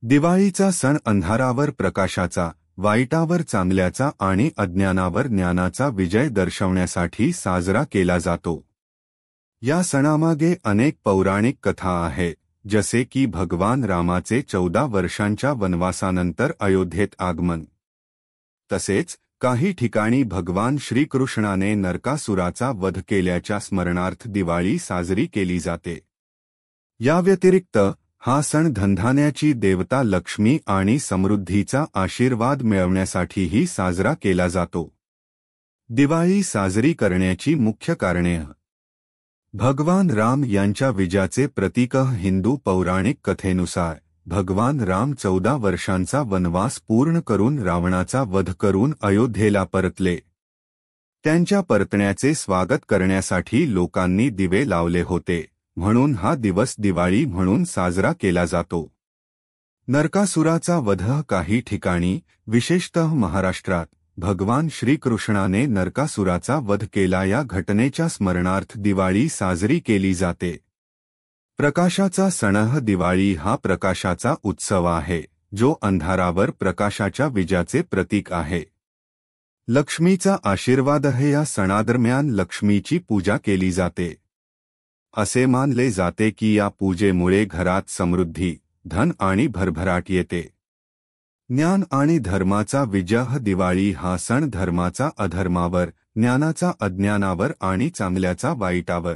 दिवाळीचा सण अंधारावर प्रकाशाचा, वाईटावर चांगल्याचा आणि अज्ञानावर ज्ञानाचा विजय दर्शवण्यासाठी साजरा केला जातो। या सणामागे अनेक पौराणिक कथा आहेत, जसे की भगवान रामाचे 14 वर्षांच्या वनवासानंतर अयोध्येत आगमन। तसेच काही ठिकाणी भगवान श्रीकृष्णाने नरकासुराचा वध केल्याच्या स्मरणार्थ दिवाळी साजरी केली जाते। या व्यतिरिक्त हा सण धनधान्याची देवता लक्ष्मी आणि समृद्धीचा आशीर्वाद मिळवण्यासाठीही साजरा केला जातो। दिवाळी साजरी करण्याची मुख्य कारणे: भगवान राम यांच्या विजयाचे प्रतीक। हिंदू पौराणिक कथेनुसार भगवान राम 14 वर्षांचा वनवास पूर्ण करून रावणाचा वध करून अयोध्येला परतले। त्यांच्या परतण्याचे स्वागत करण्यासाठी लोकांनी दिवे लावले होते, म्हणून हा दिवस दिवाळी म्हणून साजरा केला जातो। नरकासुराचा वध: काही ठिकाणी, विशेषतः महाराष्ट्रात, भगवान श्रीकृष्णाने नरकासुराचा वध केला। या घटनेच्या स्मरणार्थ दिवाळी साजरी केली जाते। प्रकाशाचा सण: दिवाळी हा प्रकाशाचा उत्सव आहे, जो अंधारावर प्रकाशाच्या विजयाचे प्रतीक आहे। लक्ष्मीचा आशीर्वाद: या सणादरम्यान लक्ष्मीची पूजा केली जाते। असे मानले जाते की या पूजेमुळे घरात समृद्धी, धन आणि भरभराट येते। ज्ञान आणि धर्माचा विजय: दिवाळी हा सण धर्माचा अधर्मावर, ज्ञानाचा अज्ञानावर आणि चांगल्याचा वाईटावर